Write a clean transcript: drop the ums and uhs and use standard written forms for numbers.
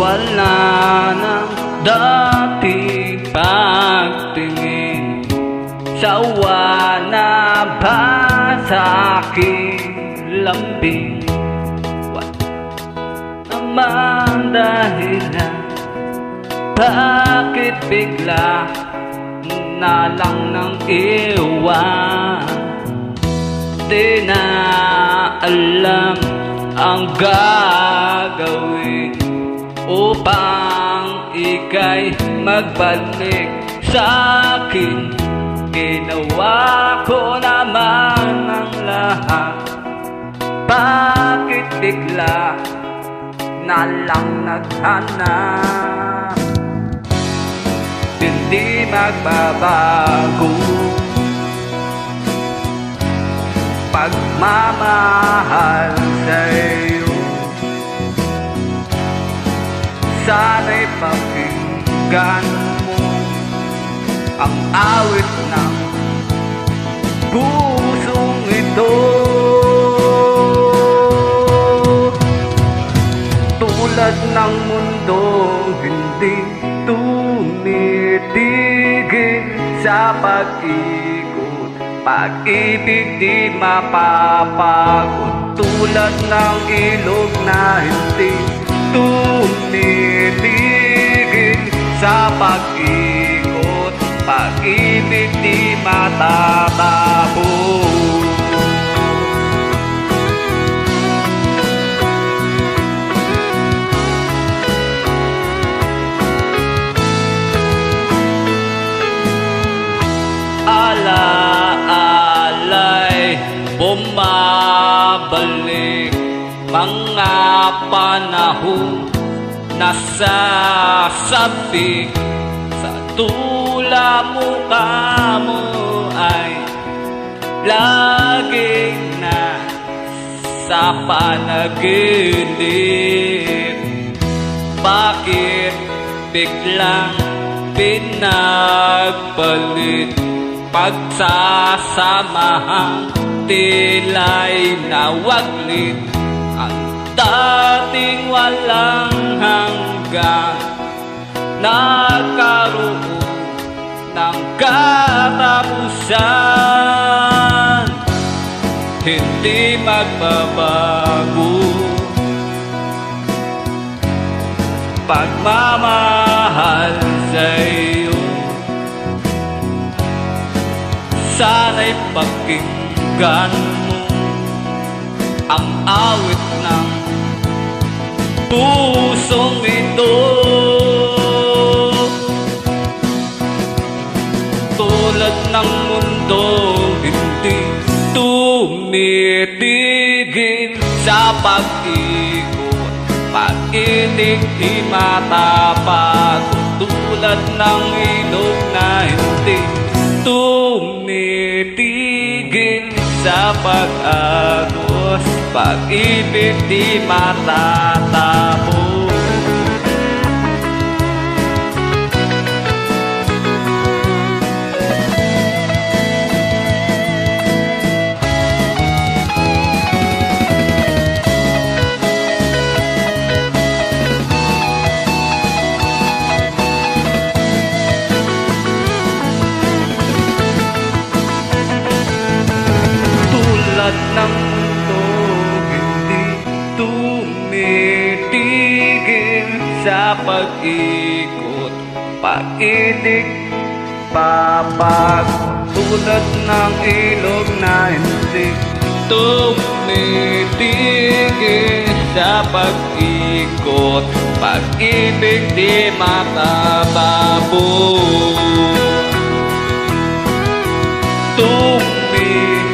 wala nang dating pagtingin. Sawa na ba sa aking lambing? Wala naman dahilan, bakit bigla na lang nang iwan? Di na alam ang gagawin upang ika'y magbalik sa akin. Ginawa ko naman ang lahat, bakit bigla na lang naghanap? Hindi magbabago pagmamahal sa'yo. Sana'y pakinggan mo ang awit ng pusong ito. Tulad ng mundo hindi tumitigil sa pag-ikot, pag-ibig di mapapagod. Tulad ng ilog na hindi tumitigil sa pag-ikot, pag-ibig di matatapos. Alaalay, bumabalik mga panahon na sasabi sa tula mukha mo ay laging na sa panaginip. Bakit biglang pinagpalit pagsasamahang tila'y nawaglit? Ang dating walang hanggan nagkaroon ng katapusan. Hindi magbabago pagmamahal sa'yo. Sana'y pakinggan mo ang awit ng pusong ito. Tulad ng mundo hindi tumitigil sa pag-ikot, pag-ibig di matapagod. Tulad ng ilog na hindi tumitigil sa pag-agos, pag-ibig di matatapos. Ng mundo hindi tumitigil sa pag-ikot, pag-ibig papagod. Tulad ng ilog na hindi tumitigil sa pag-ikot, pag-ibig di matatapos. Tumitigil